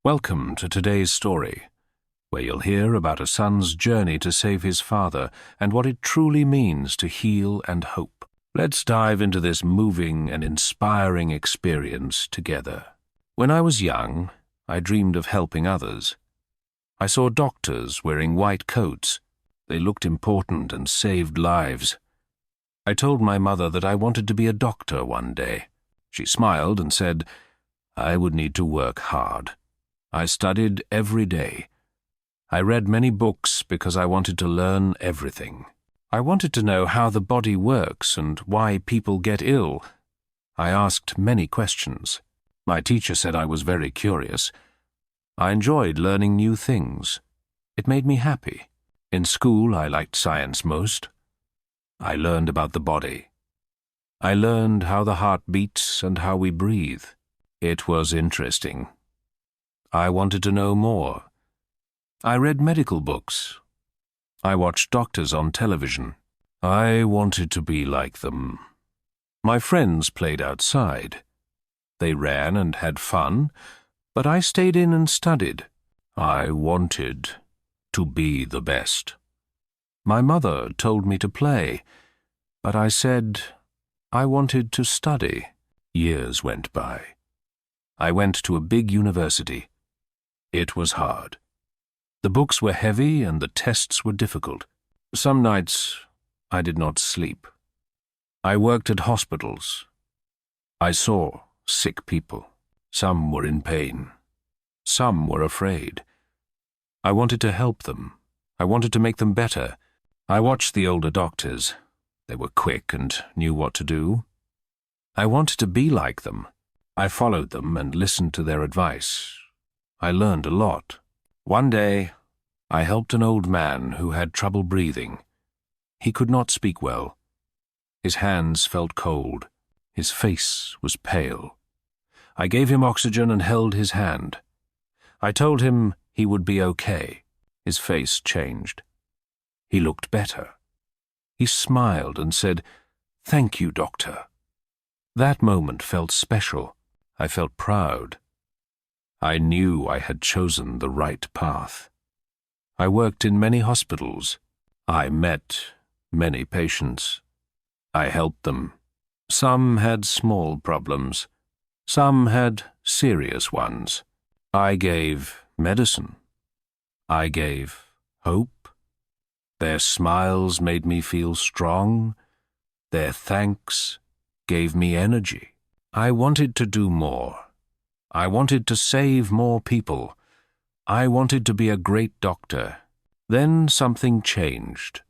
Welcome to today's story, where you'll hear about a son's journey to save his father and what it truly means to heal and hope. Let's dive into this moving and inspiring experience together. When I was young, I dreamed of helping others. I saw doctors wearing white coats. They looked important and saved lives. I told my mother that I wanted to be a doctor one day. She smiled and said, I would need to work hard. I studied every day. I read many books because I wanted to learn everything. I wanted to know how the body works and why people get ill. I asked many questions. My teacher said I was very curious. I enjoyed learning new things. It made me happy. In school, I liked science most. I learned about the body. I learned how the heart beats and how we breathe. It was interesting. I wanted to know more. I read medical books. I watched doctors on television. I wanted to be like them. My friends played outside. They ran and had fun, but I stayed in and studied. I wanted to be the best. My mother told me to play, but I said I wanted to study. Years went by. I went to a big university. It was hard. The books were heavy and the tests were difficult. Some nights I did not sleep. I worked at hospitals. I saw sick people. Some were in pain. Some were afraid. I wanted to help them. I wanted to make them better. I watched the older doctors. They were quick and knew what to do. I wanted to be like them. I followed them and listened to their advice. I learned a lot. One day, I helped an old man who had trouble breathing. He could not speak well. His hands felt cold. His face was pale. I gave him oxygen and held his hand. I told him he would be okay. His face changed. He looked better. He smiled and said, "Thank you, doctor." That moment felt special. I felt proud. I knew I had chosen the right path. I worked in many hospitals. I met many patients. I helped them. Some had small problems. Some had serious ones. I gave medicine. I gave hope. Their smiles made me feel strong. Their thanks gave me energy. I wanted to do more. I wanted to save more people. I wanted to be a great doctor. Then something changed.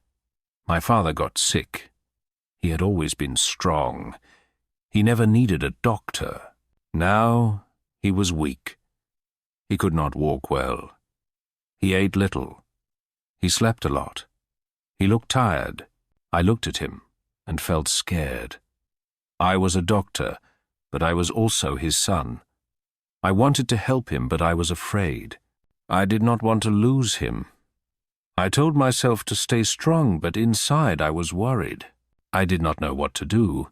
My father got sick. He had always been strong. He never needed a doctor. Now he was weak. He could not walk well. He ate little. He slept a lot. He looked tired. I looked at him and felt scared. I was a doctor, but I was also his son. I wanted to help him, but I was afraid. I did not want to lose him. I told myself to stay strong, but inside I was worried. I did not know what to do.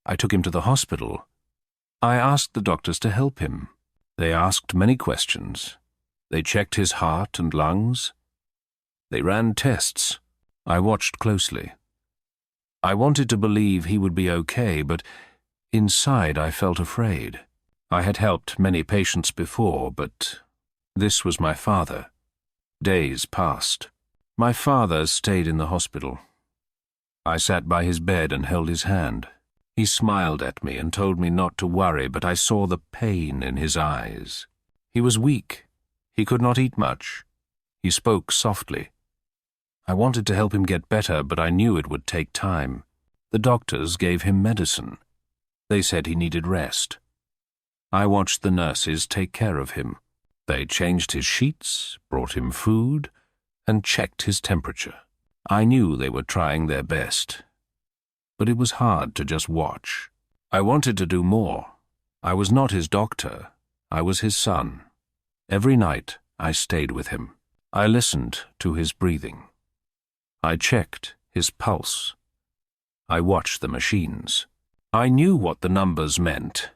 I took him to the hospital. I asked the doctors to help him. They asked many questions. They checked his heart and lungs. They ran tests. I watched closely. I wanted to believe he would be okay, but inside I felt afraid. I had helped many patients before, but this was my father. Days passed. My father stayed in the hospital. I sat by his bed and held his hand. He smiled at me and told me not to worry, but I saw the pain in his eyes. He was weak. He could not eat much. He spoke softly. I wanted to help him get better, but I knew it would take time. The doctors gave him medicine. They said he needed rest. I watched the nurses take care of him. They changed his sheets, brought him food, and checked his temperature. I knew they were trying their best. But it was hard to just watch. I wanted to do more. I was not his doctor. I was his son. Every night I stayed with him. I listened to his breathing. I checked his pulse. I watched the machines. I knew what the numbers meant.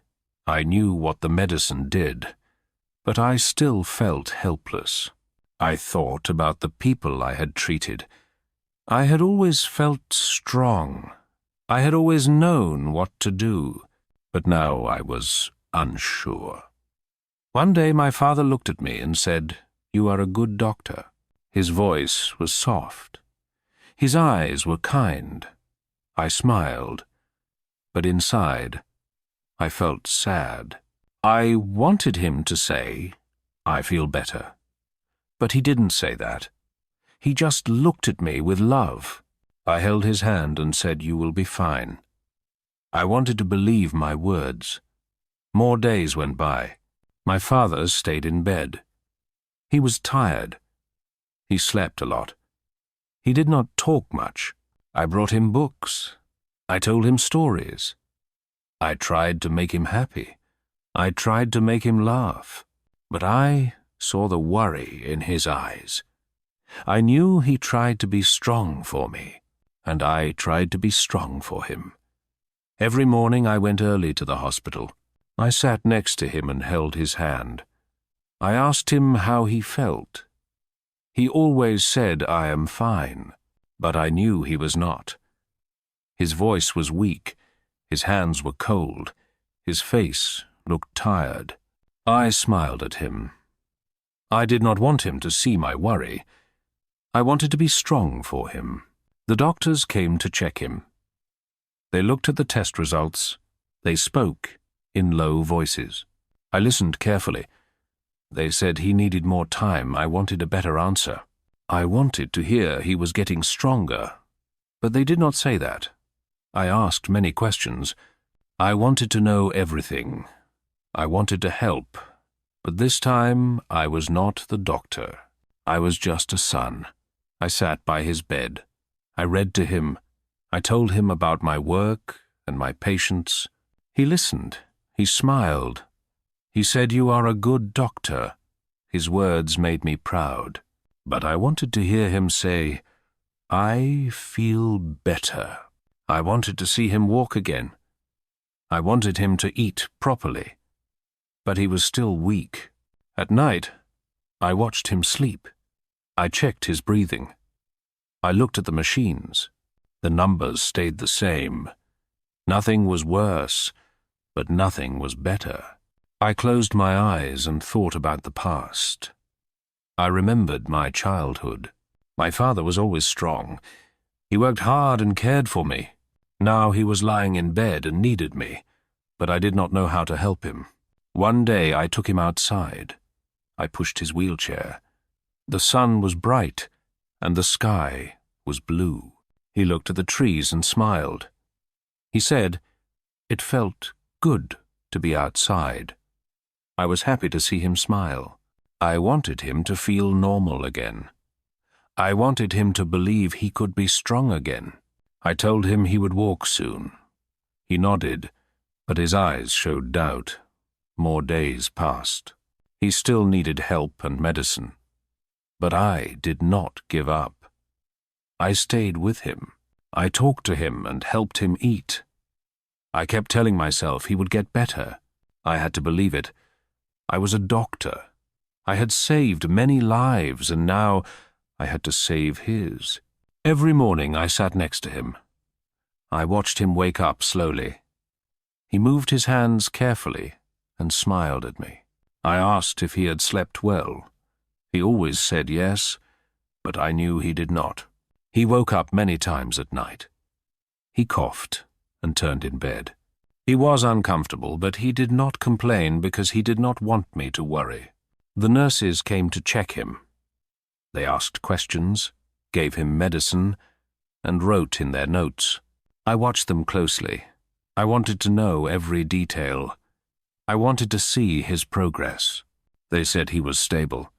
I knew what the medicine did. but I still felt helpless. I thought about the people I had treated. I had always felt strong. I had always known what to do, but now I was unsure. One day my father looked at me and said, "You are a good doctor." His voice was soft. His eyes were kind. I smiled, but inside I felt sad. I wanted him to say, "I feel better." But he didn't say that. He just looked at me with love. I held his hand and said, "You will be fine." I wanted to believe my words. More days went by. My father stayed in bed. He was tired. He slept a lot. He did not talk much. I brought him books. I told him stories. I tried to make him happy. I tried to make him laugh. But I saw the worry in his eyes. I knew he tried to be strong for me, and I tried to be strong for him. Every morning I went early to the hospital. I sat next to him and held his hand. I asked him how he felt. He always said, "I am fine," but I knew he was not. His voice was weak, his hands were cold, his face looked tired. I smiled at him. I did not want him to see my worry. I wanted to be strong for him. The doctors came to check him. They looked at the test results. They spoke in low voices. I listened carefully. They said he needed more time. I wanted a better answer. I wanted to hear he was getting stronger, but they did not say that. I asked many questions. I wanted to know everything. I wanted to help, but this time I was not the doctor. I was just a son. I sat by his bed. I read to him. I told him about my work and my patients. He listened. He smiled. He said, "You are a good doctor." His words made me proud. But I wanted to hear him say, "I feel better." I wanted to see him walk again. I wanted him to eat properly. But he was still weak. At night, I watched him sleep. I checked his breathing. I looked at the machines. The numbers stayed the same. Nothing was worse, but nothing was better. I closed my eyes and thought about the past. I remembered my childhood. My father was always strong. He worked hard and cared for me. Now he was lying in bed and needed me, but I did not know how to help him. One day I took him outside. I pushed his wheelchair. The sun was bright, and the sky was blue. He looked at the trees and smiled. He said, "It felt good to be outside." I was happy to see him smile. I wanted him to feel normal again. I wanted him to believe he could be strong again. I told him he would walk soon. He nodded, but his eyes showed doubt. More days passed. He still needed help and medicine. But I did not give up. I stayed with him. I talked to him and helped him eat. I kept telling myself he would get better. I had to believe it. I was a doctor. I had saved many lives, and now I had to save his. Every morning I sat next to him. I watched him wake up slowly. He moved his hands carefully and smiled at me. I asked if he had slept well. He always said yes, but I knew he did not. He woke up many times at night. He coughed and turned in bed. He was uncomfortable, but he did not complain because he did not want me to worry. The nurses came to check him. They asked questions, gave him medicine, and wrote in their notes. I watched them closely. I wanted to know every detail. I wanted to see his progress. They said he was stable.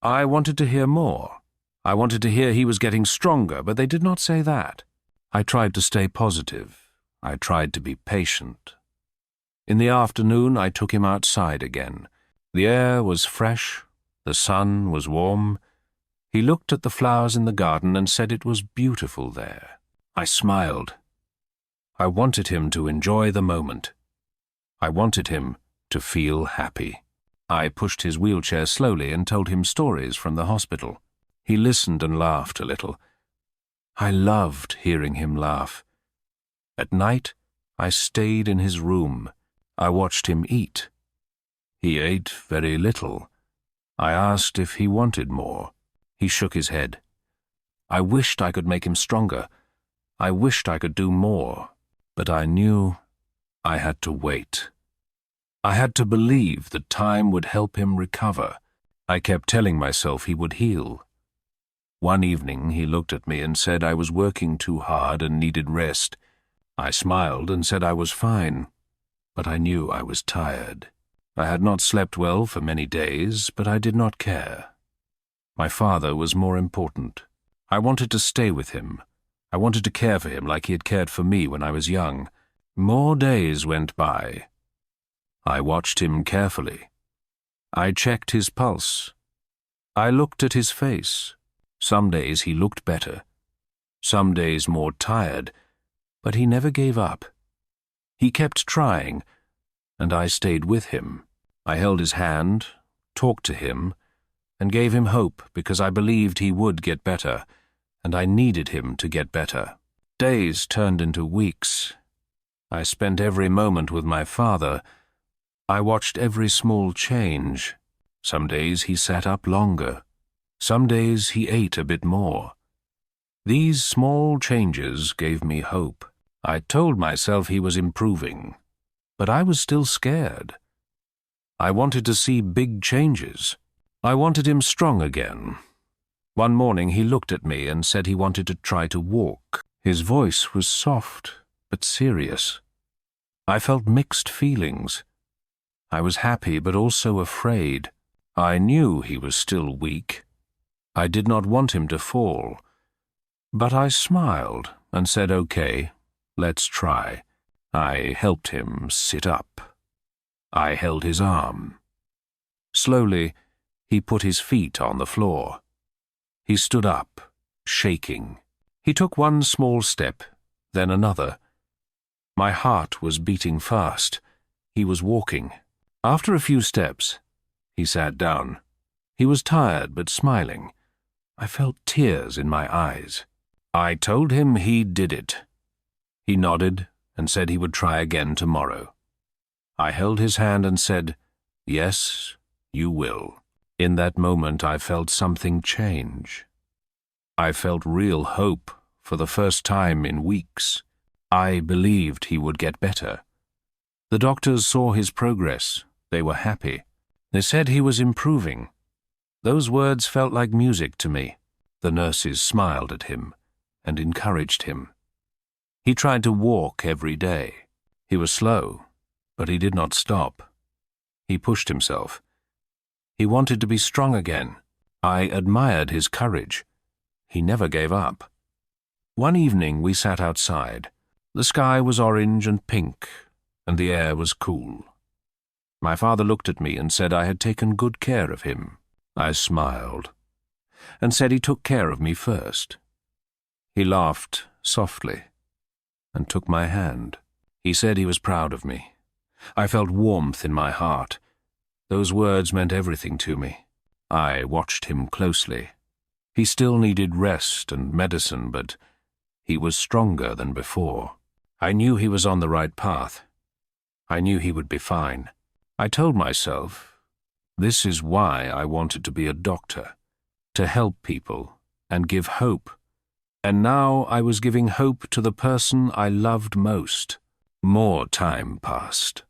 I wanted to hear more. I wanted to hear he was getting stronger, but they did not say that. I tried to stay positive. I tried to be patient. In the afternoon, I took him outside again. The air was fresh. The sun was warm. He looked at the flowers in the garden and said it was beautiful there. I smiled. I wanted him to enjoy the moment. I wanted him to feel happy. I pushed his wheelchair slowly and told him stories from the hospital. He listened and laughed a little. I loved hearing him laugh. At night, I stayed in his room. I watched him eat. He ate very little. I asked if he wanted more. He shook his head. I wished I could make him stronger. I wished I could do more, but I knew I had to wait. I had to believe that time would help him recover. I kept telling myself he would heal. One evening he looked at me and said I was working too hard and needed rest. I smiled and said I was fine, but I knew I was tired. I had not slept well for many days, but I did not care. My father was more important. I wanted to stay with him. I wanted to care for him like he had cared for me when I was young. More days went by. I watched him carefully. I checked his pulse. I looked at his face. Some days he looked better. Some days more tired, but he never gave up. He kept trying, and I stayed with him. I held his hand, talked to him, and gave him hope because I believed he would get better, and I needed him to get better. Days turned into weeks. I spent every moment with my father. I watched every small change. Some days he sat up longer. Some days he ate a bit more. These small changes gave me hope. I told myself he was improving, but I was still scared. I wanted to see big changes. I wanted him strong again. One morning he looked at me and said he wanted to try to walk. His voice was soft but serious. I felt mixed feelings. I was happy but also afraid. I knew he was still weak. I did not want him to fall. But I smiled and said, "Okay, let's try." I helped him sit up. I held his arm. Slowly, he put his feet on the floor. He stood up, shaking. He took one small step, then another. My heart was beating fast. He was walking. After a few steps, he sat down. He was tired but smiling. I felt tears in my eyes. I told him he did it. He nodded and said he would try again tomorrow. I held his hand and said, "Yes, you will." In that moment I felt something change. I felt real hope for the first time in weeks. I believed he would get better. The doctors saw his progress. They were happy. They said he was improving. Those words felt like music to me. The nurses smiled at him and encouraged him. He tried to walk every day. He was slow, but he did not stop. He pushed himself. He wanted to be strong again. I admired his courage. He never gave up. One evening we sat outside. The sky was orange and pink, and the air was cool. My father looked at me and said I had taken good care of him. I smiled and said he took care of me first. He laughed softly and took my hand. He said he was proud of me. I felt warmth in my heart. Those words meant everything to me. I watched him closely. He still needed rest and medicine, but he was stronger than before. I knew he was on the right path. I knew he would be fine. I told myself, this is why I wanted to be a doctor, to help people and give hope. And now I was giving hope to the person I loved most. More time passed.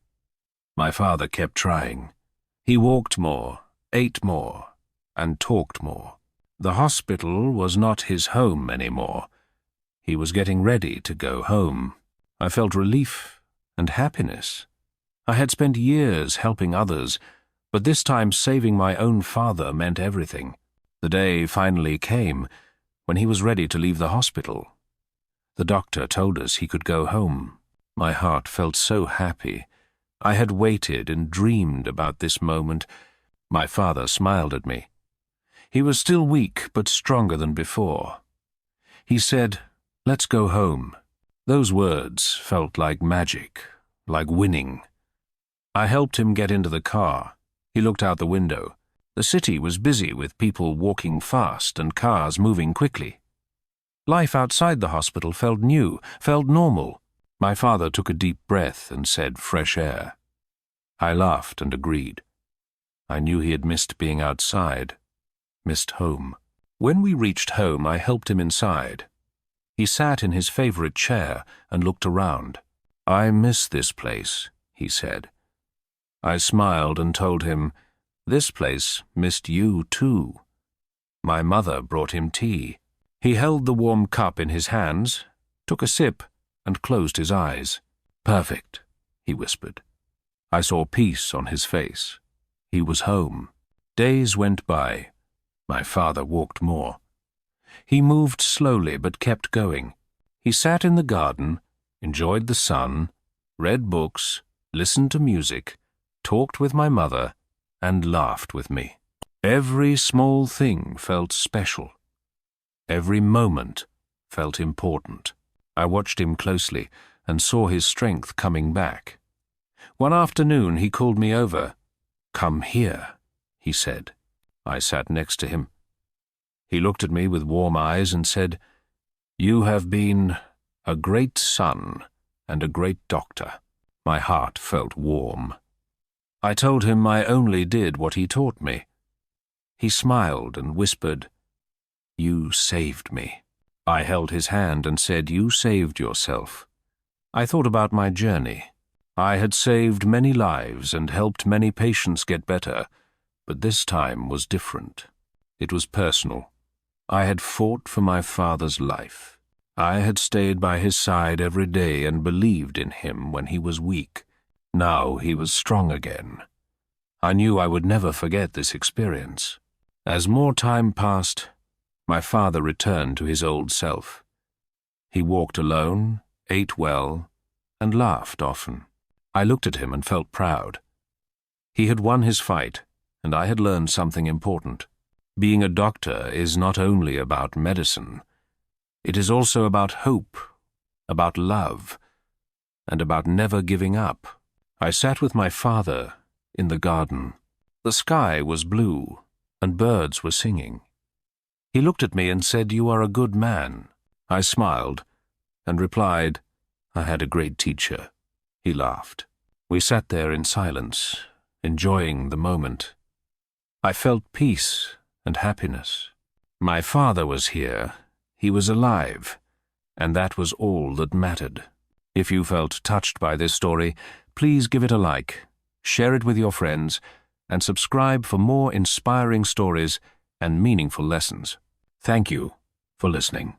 My father kept trying. He walked more, ate more, and talked more. The hospital was not his home anymore. He was getting ready to go home. I felt relief and happiness. I had spent years helping others, but this time saving my own father meant everything. The day finally came when he was ready to leave the hospital. The doctor told us he could go home. My heart felt so happy. I had waited and dreamed about this moment. My father smiled at me. He was still weak, but stronger than before. He said, "Let's go home." Those words felt like magic, like winning. I helped him get into the car. He looked out the window. The city was busy with people walking fast and cars moving quickly. Life outside the hospital felt new, felt normal. My father took a deep breath and said, "Fresh air." I laughed and agreed. I knew he had missed being outside, missed home. When we reached home, I helped him inside. He sat in his favorite chair and looked around. "I miss this place," he said. I smiled and told him, "This place missed you too." My mother brought him tea. He held the warm cup in his hands, took a sip, and closed his eyes. "Perfect," he whispered. I saw peace on his face. He was home. Days went by. My father walked more. He moved slowly but kept going. He sat in the garden, enjoyed the sun, read books, listened to music, talked with my mother, and laughed with me. Every small thing felt special. Every moment felt important. I watched him closely and saw his strength coming back. One afternoon he called me over. "Come here," he said. I sat next to him. He looked at me with warm eyes and said, "You have been a great son and a great doctor." My heart felt warm. I told him I only did what he taught me. He smiled and whispered, "You saved me." I held his hand and said, "You saved yourself." I thought about my journey. I had saved many lives and helped many patients get better, but this time was different. It was personal. I had fought for my father's life. I had stayed by his side every day and believed in him when he was weak. Now he was strong again. I knew I would never forget this experience. As more time passed, my father returned to his old self. He walked alone, ate well, and laughed often. I looked at him and felt proud. He had won his fight, and I had learned something important. Being a doctor is not only about medicine. It is also about hope, about love, and about never giving up. I sat with my father in the garden. The sky was blue, and birds were singing. He looked at me and said, "You are a good man." I smiled and replied, "I had a great teacher." He laughed. We sat there in silence, enjoying the moment. I felt peace and happiness. My father was here. He was alive, and that was all that mattered. If you felt touched by this story, please give it a like, share it with your friends, and subscribe for more inspiring stories and meaningful lessons. Thank you for listening.